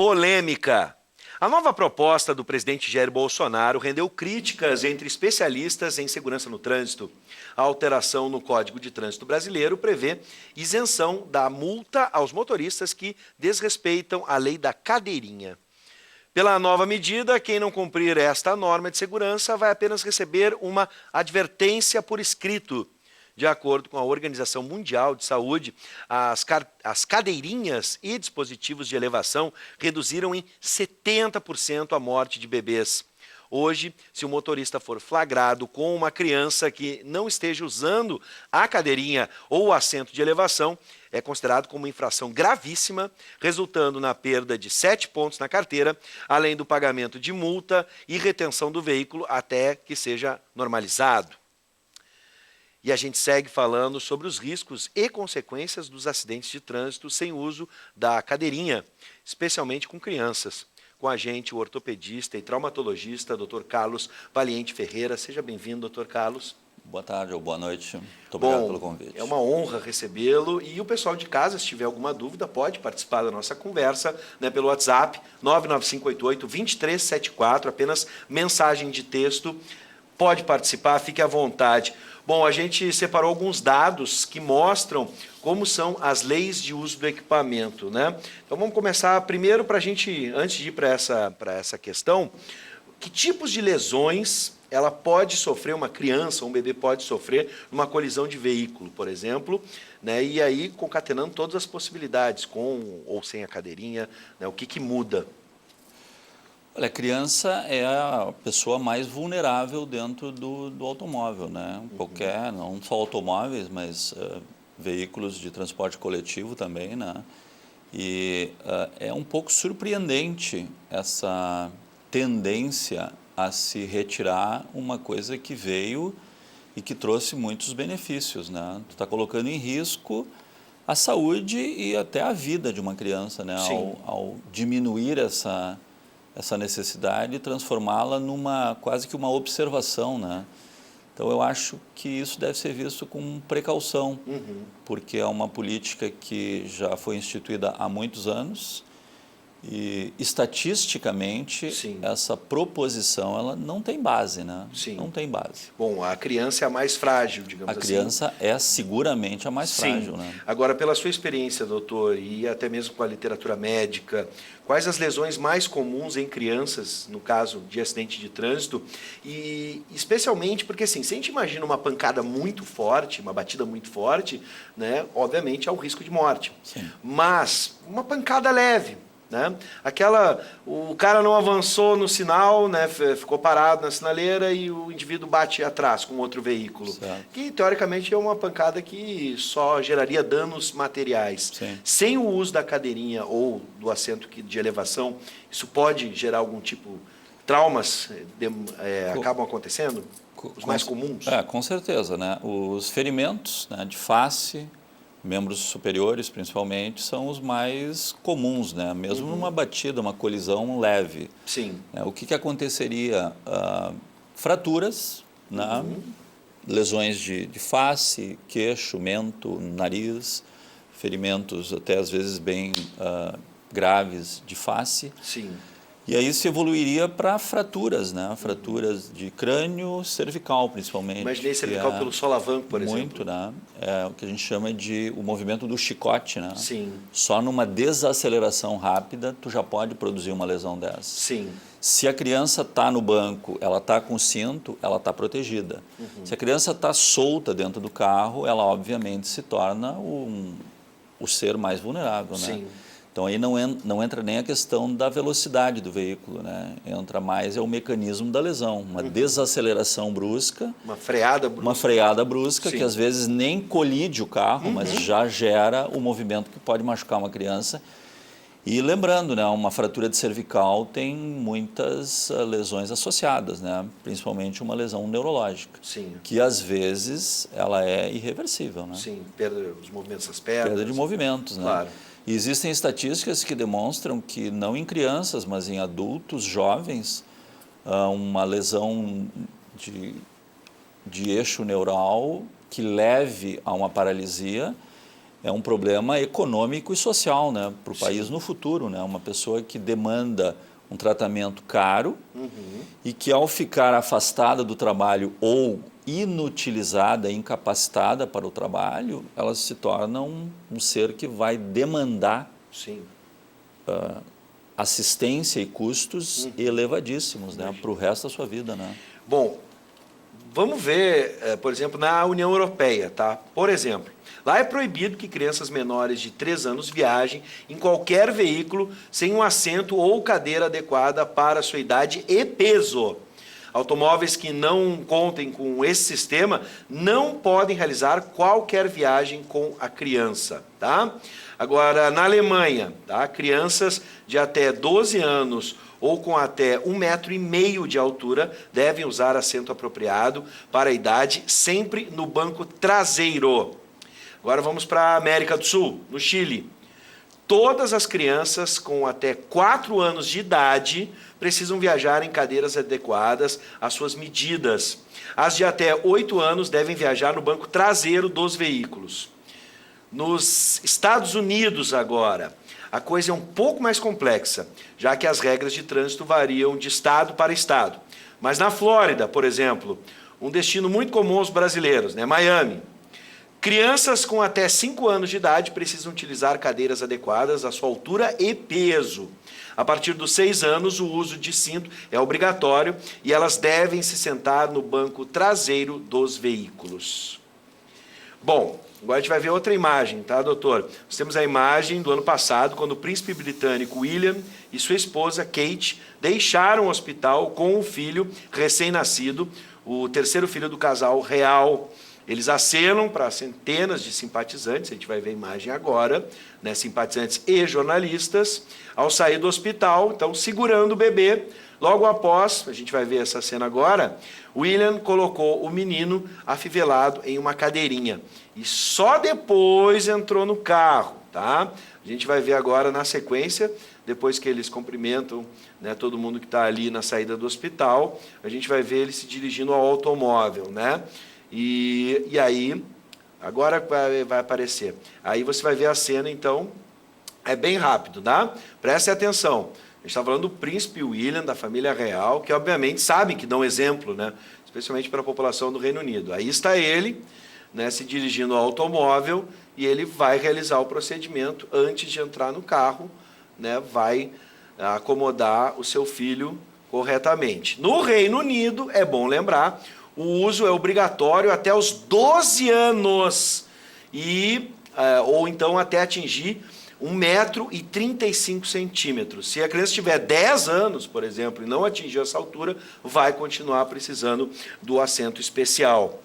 Polêmica. A nova proposta do presidente Jair Bolsonaro rendeu críticas entre especialistas em segurança no trânsito. A alteração no Código de Trânsito Brasileiro prevê isenção da multa aos motoristas que desrespeitam a lei da cadeirinha. Pela nova medida, quem não cumprir esta norma de segurança vai apenas receber uma advertência por escrito. De acordo com a Organização Mundial de Saúde, as cadeirinhas e dispositivos de elevação reduziram em 70% a morte de bebês. Hoje, se o motorista for flagrado com uma criança que não esteja usando a cadeirinha ou o assento de elevação, é considerado como infração gravíssima, resultando na perda de 7 pontos na carteira, além do pagamento de multa e retenção do veículo até que seja normalizado. E a gente segue falando sobre os riscos e consequências dos acidentes de trânsito sem uso da cadeirinha, especialmente com crianças. Com a gente, o ortopedista e traumatologista, Dr. Carlos Valiente Ferreira. Seja bem-vindo, Dr. Carlos. Boa tarde ou boa noite. Muito obrigado pelo convite. É uma honra recebê-lo. E o pessoal de casa, se tiver alguma dúvida, pode participar da nossa conversa, né, pelo WhatsApp 99588-2374, apenas mensagem de texto. Pode participar, fique à vontade. Bom, a gente separou alguns dados que mostram como são as leis de uso do equipamento, né? Então vamos começar primeiro para a gente, antes de ir para essa questão, que tipos de lesões ela pode sofrer, uma criança, um bebê pode sofrer numa colisão de veículo, por exemplo, né? E aí concatenando todas as possibilidades, com ou sem a cadeirinha, né? O que muda? Olha, a criança é a pessoa mais vulnerável dentro do automóvel, né? Qualquer, não só automóveis, mas veículos de transporte coletivo também, né? E é um pouco surpreendente essa tendência a se retirar uma coisa que veio e que trouxe muitos benefícios, né? Tu está colocando em risco a saúde e até a vida de uma criança, né? Ao diminuir essa necessidade e transformá-la numa quase que uma observação, né? Então eu acho que isso deve ser visto com precaução, porque é uma política que já foi instituída há muitos anos e estatisticamente essa proposição ela não tem base, né? Não tem base. Bom, a criança é a mais frágil, digamos assim. A criança é seguramente a mais frágil, né? Agora, pela sua experiência, doutor, e até mesmo com a literatura médica, quais as lesões mais comuns em crianças, no caso de acidente de trânsito? E especialmente porque, assim, se a gente imagina uma pancada muito forte, uma batida muito forte, né, obviamente há o risco de morte. Mas uma pancada leve, né? O cara não avançou no sinal, né? Ficou parado na sinaleira e o indivíduo bate atrás com outro veículo. Que, teoricamente, é uma pancada que só geraria danos materiais. Sem o uso da cadeirinha ou do assento de elevação, isso pode gerar algum tipo... Traumas acabam acontecendo? Os mais comuns? Com certeza, né? Os ferimentos, né, de face... membros superiores, principalmente, são os mais comuns, né? Mesmo numa batida, uma colisão leve. O que aconteceria? Fraturas, né? Lesões de face, queixo, mento, nariz, ferimentos até às vezes bem graves de face. E aí se evoluiria para fraturas, né? Fraturas de crânio, cervical principalmente. Imaginei cervical pelo solavanco, por exemplo. Muito, né? É o que a gente chama de o movimento do chicote, né? Só numa desaceleração rápida, tu já pode produzir uma lesão dessa. Se a criança está no banco, ela está com cinto, ela está protegida. Se a criança está solta dentro do carro, ela obviamente se torna o ser mais vulnerável, né? Então aí não entra nem a questão da velocidade do veículo, né? Entra mais o mecanismo da lesão, uma desaceleração brusca. Uma freada brusca. Uma freada brusca que às vezes nem colide o carro, mas já gera o movimento que pode machucar uma criança. E lembrando, né, uma fratura de cervical tem muitas lesões associadas, né? Principalmente uma lesão neurológica, que às vezes ela é irreversível, né? Perda dos movimentos das pernas. Perda de movimentos, né? E existem estatísticas que demonstram que, não em crianças, mas em adultos jovens, uma lesão de eixo neural que leve a uma paralisia, é um problema econômico e social, né, para o país no futuro, né? Uma pessoa que demanda um tratamento caro e que, ao ficar afastada do trabalho ou inutilizada, incapacitada para o trabalho, ela se torna um ser que vai demandar assistência e custos elevadíssimos, né, para o resto da sua vida, né? Bom, vamos ver, por exemplo, na União Europeia, tá? Por exemplo, lá é proibido que crianças menores de 3 anos viajem em qualquer veículo sem um assento ou cadeira adequada para a sua idade e peso. Automóveis que não contem com esse sistema não podem realizar qualquer viagem com a criança, tá? Agora, na Alemanha, tá? Crianças de até 12 anos ou com até 1,5 metro de altura devem usar assento apropriado para a idade, sempre no banco traseiro. Agora vamos para a América do Sul, no Chile. Todas as crianças com até 4 anos de idade precisam viajar em cadeiras adequadas às suas medidas. As de até 8 anos devem viajar no banco traseiro dos veículos. Nos Estados Unidos, agora, a coisa é um pouco mais complexa, já que as regras de trânsito variam de estado para estado. Mas na Flórida, por exemplo, um destino muito comum aos brasileiros, né? Miami. Crianças com até 5 anos de idade precisam utilizar cadeiras adequadas à sua altura e peso. A partir dos 6 anos, o uso de cinto é obrigatório e elas devem se sentar no banco traseiro dos veículos. Bom, agora a gente vai ver outra imagem, tá, doutor? Nós temos a imagem do ano passado, quando o príncipe britânico William e sua esposa Kate deixaram o hospital com o filho recém-nascido, o terceiro filho do casal real. Eles acenam para centenas de simpatizantes, a gente vai ver a imagem agora, né, simpatizantes e jornalistas, ao sair do hospital, então segurando o bebê. Logo após, a gente vai ver essa cena agora, William colocou o menino afivelado em uma cadeirinha e só depois entrou no carro, tá? A gente vai ver agora na sequência, depois que eles cumprimentam, né, todo mundo que está ali na saída do hospital, a gente vai ver ele se dirigindo ao automóvel, né? E aí, agora vai aparecer. Aí você vai ver a cena, então, é bem rápido, tá? Prestem atenção. A gente está falando do príncipe William, da família real, que obviamente sabem que dão exemplo, né? Especialmente para a população do Reino Unido. Aí está ele, né, se dirigindo ao automóvel e ele vai realizar o procedimento antes de entrar no carro, né? Vai acomodar o seu filho corretamente. No Reino Unido, é bom lembrar, o uso é obrigatório até os 12 anos, ou então até atingir 1,35 m. Se a criança tiver 10 anos, por exemplo, e não atingir essa altura, vai continuar precisando do assento especial.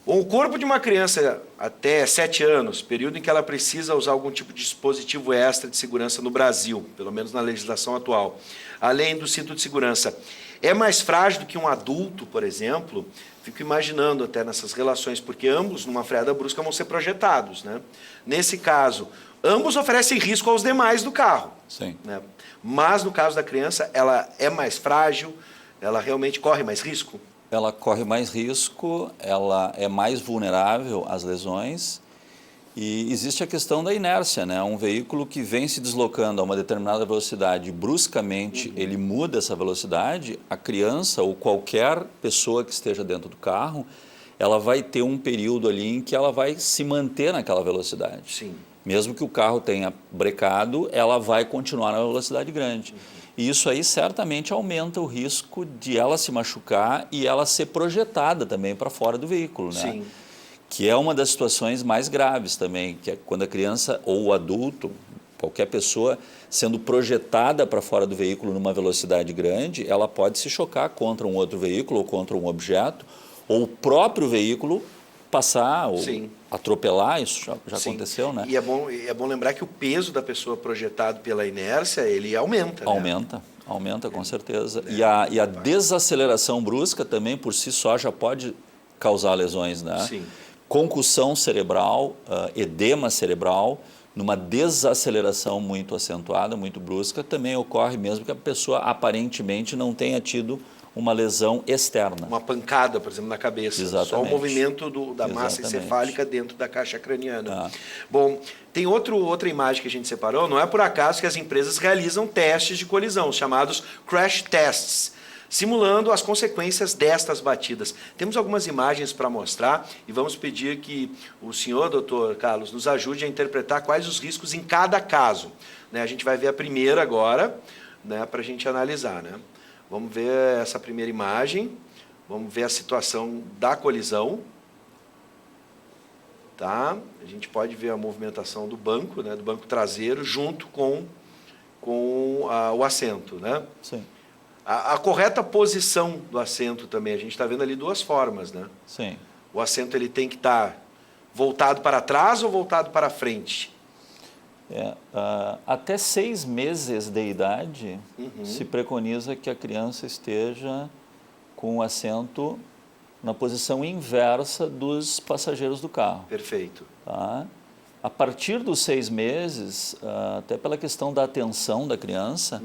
O corpo de uma criança até 7 anos, período em que ela precisa usar algum tipo de dispositivo extra de segurança no Brasil, pelo menos na legislação atual, além do cinto de segurança, é mais frágil do que um adulto, por exemplo. Fico imaginando até nessas relações, porque ambos, numa freada brusca, vão ser projetados, né? Nesse caso, ambos oferecem risco aos demais do carro. Sim. Né? Mas, no caso da criança, ela é mais frágil, ela realmente corre mais risco? Ela corre mais risco, ela é mais vulnerável às lesões e existe a questão da inércia, né? Um veículo que vem se deslocando a uma determinada velocidade, bruscamente ele muda essa velocidade, a criança ou qualquer pessoa que esteja dentro do carro, ela vai ter um período ali em que ela vai se manter naquela velocidade. Sim. Mesmo que o carro tenha brecado, ela vai continuar na velocidade grande. E isso aí certamente aumenta o risco de ela se machucar e ela ser projetada também para fora do veículo, né? Sim. Que é uma das situações mais graves também, que é quando a criança ou o adulto, qualquer pessoa, sendo projetada para fora do veículo numa velocidade grande, ela pode se chocar contra um outro veículo ou contra um objeto, ou o próprio veículo passar ou atropelar, isso já aconteceu, né? E é bom lembrar que o peso da pessoa projetado pela inércia, ele aumenta, né? Aumenta com certeza. E a desaceleração brusca também, por si só, já pode causar lesões, né? Sim. Concussão cerebral, edema cerebral, numa desaceleração muito acentuada, muito brusca, também ocorre mesmo que a pessoa aparentemente não tenha tido uma lesão externa. Uma pancada, por exemplo, na cabeça. Exatamente. Só o movimento da massa Exatamente. encefálica dentro da caixa craniana. Ah. Bom, tem outra imagem que a gente separou. Não é por acaso que as empresas realizam testes de colisão, chamados crash tests, simulando as consequências destas batidas. Temos algumas imagens para mostrar e vamos pedir que o senhor, doutor Carlos, nos ajude a interpretar quais os riscos em cada caso. Né, a gente vai ver a primeira agora, né, para a gente analisar, né? Vamos ver essa primeira imagem, vamos ver a situação da colisão. Tá? A gente pode ver a movimentação do banco, né, do banco traseiro, junto com o assento. Né? Sim. A correta posição do assento também, a gente está vendo ali duas formas. Né? Sim. O assento ele tem que estar voltado para trás ou voltado para frente? Até 6 meses de idade, se preconiza que a criança esteja com o assento na posição inversa dos passageiros do carro. Perfeito. Tá? A partir dos 6 meses, até pela questão da atenção da criança,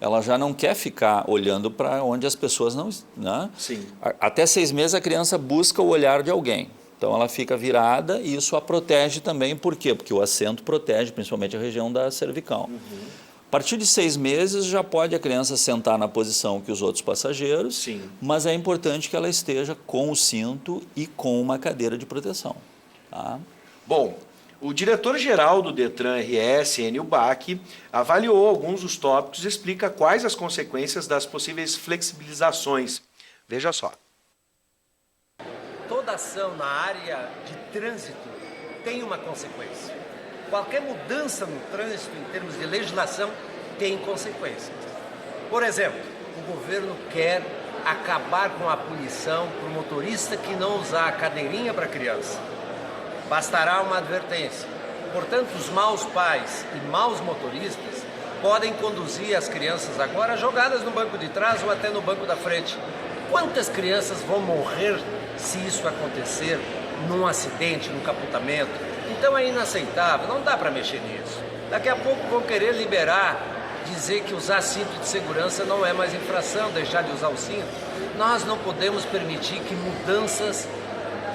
ela já não quer ficar olhando para onde as pessoas não... Né? Sim. Até 6 meses a criança busca o olhar de alguém. Então, ela fica virada e isso a protege também. Por quê? Porque o assento protege principalmente a região da cervical. A partir de 6 meses, já pode a criança sentar na posição que os outros passageiros, Sim. mas é importante que ela esteja com o cinto e com uma cadeira de proteção. Tá? Bom, o diretor-geral do Detran RS, Enio Bach, avaliou alguns dos tópicos e explica quais as consequências das possíveis flexibilizações. Veja só. Toda ação na área de trânsito tem uma consequência. Qualquer mudança no trânsito, em termos de legislação, tem consequências. Por exemplo, o governo quer acabar com a punição para o motorista que não usar a cadeirinha para criança. Bastará uma advertência. Portanto, os maus pais e maus motoristas podem conduzir as crianças agora jogadas no banco de trás ou até no banco da frente. Quantas crianças vão morrer se isso acontecer num acidente, num capotamento? Então é inaceitável, não dá para mexer nisso. Daqui a pouco vão querer liberar, dizer que usar cinto de segurança não é mais infração, deixar de usar o cinto. Nós não podemos permitir que mudanças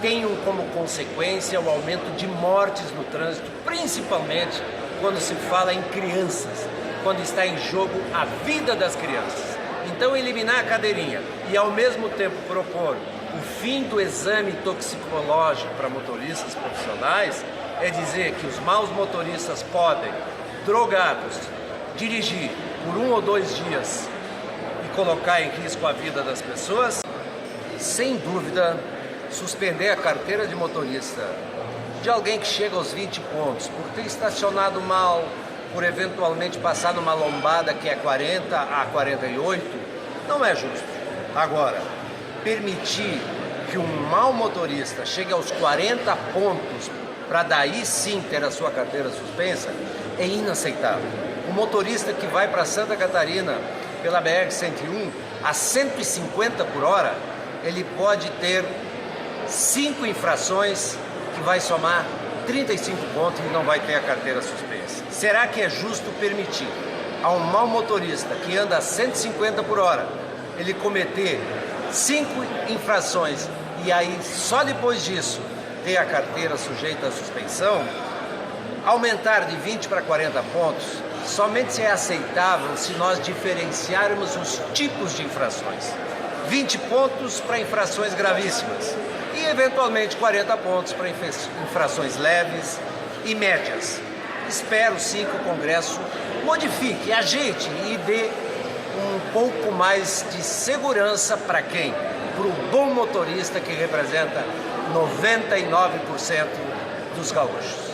tenham como consequência o aumento de mortes no trânsito, principalmente quando se fala em crianças, quando está em jogo a vida das crianças. Então, eliminar a cadeirinha e, ao mesmo tempo, propor o fim do exame toxicológico para motoristas profissionais é dizer que os maus motoristas podem, drogados, dirigir por 1 ou 2 dias e colocar em risco a vida das pessoas, sem dúvida, suspender a carteira de motorista de alguém que chega aos 20 pontos por ter estacionado mal, por eventualmente passar numa lombada que é 40 a 48, não é justo. Agora, permitir que um mau motorista chegue aos 40 pontos para daí sim ter a sua carteira suspensa é inaceitável. O motorista que vai para Santa Catarina pela BR-101 a 150 por hora, ele pode ter 5 infrações que vai somar 35 pontos e não vai ter a carteira suspensa. Será que é justo permitir a um mau motorista que anda a 150 por hora, ele cometer 5 infrações e aí só depois disso ter a carteira sujeita à suspensão? Aumentar de 20 para 40 pontos somente é aceitável se nós diferenciarmos os tipos de infrações. 20 pontos para infrações gravíssimas e, eventualmente, 40 pontos para infrações leves e médias. Espero, sim, que o Congresso modifique, ajeite e dê um pouco mais de segurança para quem? Para o bom motorista que representa 99% dos gaúchos.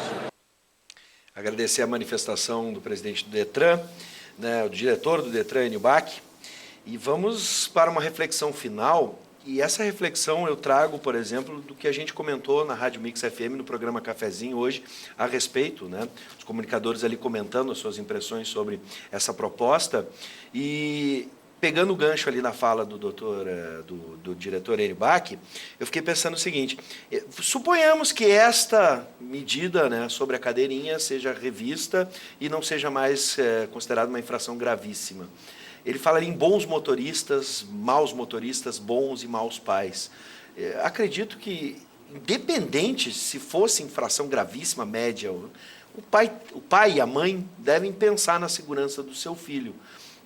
Agradecer a manifestação do presidente do Detran, né, o diretor do Detran, Enio Bach, e vamos para uma reflexão final. E essa reflexão eu trago, por exemplo, do que a gente comentou na Rádio Mix FM, no programa Cafezinho, hoje, a respeito, né? Os comunicadores ali comentando as suas impressões sobre essa proposta. E pegando o gancho ali na fala do diretor Enio Bach, eu fiquei pensando o seguinte: suponhamos que esta medida, né, sobre a cadeirinha seja revista e não seja mais considerada uma infração gravíssima. ele fala em bons motoristas, maus motoristas, bons e maus pais. Acredito que, independente se fosse infração gravíssima, média, o pai e a mãe devem pensar na segurança do seu filho.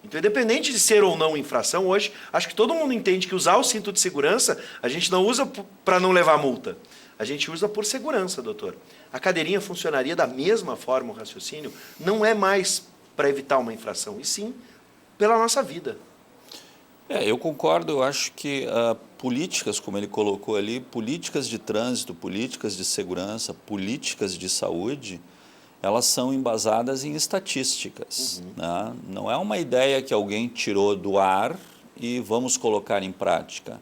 Então, independente de ser ou não infração, hoje, acho que todo mundo entende que usar o cinto de segurança, a gente não usa para não levar multa. A gente usa por segurança, doutor. A cadeirinha funcionaria da mesma forma, o raciocínio? Não é mais para evitar uma infração, e sim pela nossa vida. Eu concordo. Eu acho que políticas, como ele colocou ali, políticas de trânsito, políticas de segurança, políticas de saúde, elas são embasadas em estatísticas. Né? Não é uma ideia que alguém tirou do ar e vamos colocar em prática.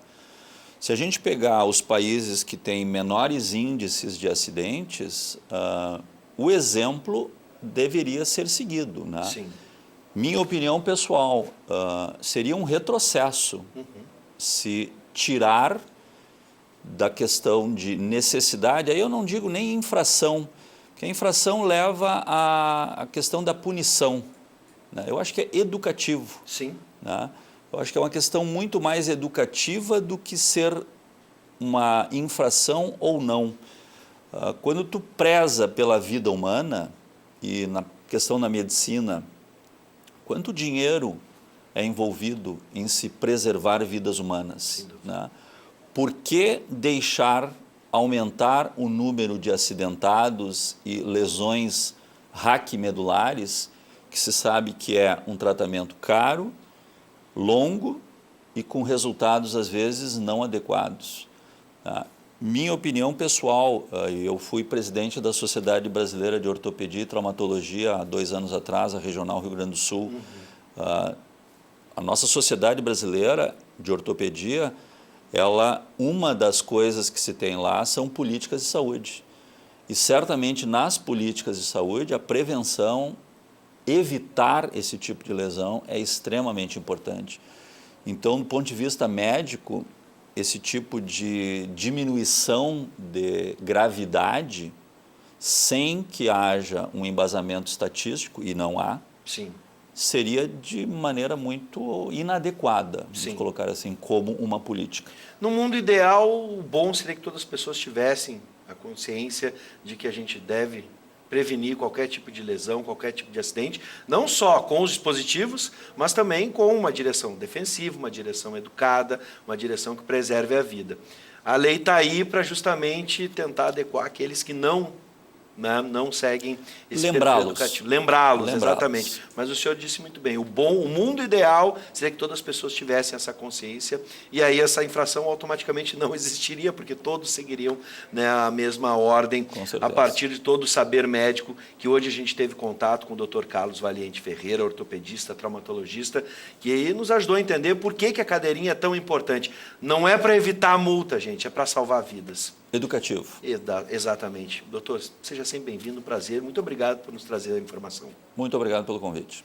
Se a gente pegar os países que têm menores índices de acidentes, o exemplo deveria ser seguido. Né? Sim. Minha opinião pessoal, seria um retrocesso se tirar da questão de necessidade, aí eu não digo nem infração, porque a infração leva à questão da punição. Né? Eu acho que é educativo. Sim. Né? Eu acho que é uma questão muito mais educativa do que ser uma infração ou não. Quando tu preza pela vida humana, e na questão da medicina, quanto dinheiro é envolvido em se preservar vidas humanas? Né? Por que deixar aumentar o número de acidentados e lesões raquimedulares, que se sabe que é um tratamento caro, longo e com resultados, às vezes, não adequados? Tá? Minha opinião pessoal, eu fui presidente da Sociedade Brasileira de Ortopedia e Traumatologia há 2 anos atrás, a Regional Rio Grande do Sul. A nossa Sociedade Brasileira de Ortopedia, uma das coisas que se tem lá são políticas de saúde. E certamente nas políticas de saúde, a prevenção, evitar esse tipo de lesão é extremamente importante. Então, do ponto de vista médico, esse tipo de diminuição de gravidade, sem que haja um embasamento estatístico, e não há, Sim. seria de maneira muito inadequada, vamos colocar assim, como uma política. No mundo ideal, o bom seria que todas as pessoas tivessem a consciência de que a gente deve prevenir qualquer tipo de lesão, qualquer tipo de acidente, não só com os dispositivos, mas também com uma direção defensiva, uma direção educada, uma direção que preserve a vida. A lei está aí para justamente tentar adequar aqueles que não seguem esse perfil educativo. Lembrá-los, exatamente. Mas o senhor disse muito bem, o mundo ideal seria que todas as pessoas tivessem essa consciência, e aí essa infração automaticamente não existiria, porque todos seguiriam, né, a mesma ordem, a partir de todo o saber médico, que hoje a gente teve contato com o Dr. Carlos Valiente Ferreira, ortopedista, traumatologista, que aí nos ajudou a entender por que a cadeirinha é tão importante. Não é para evitar a multa, gente, é para salvar vidas. Educativo. Exatamente. Doutor, seja sempre bem-vindo, prazer. Muito obrigado por nos trazer a informação. Muito obrigado pelo convite.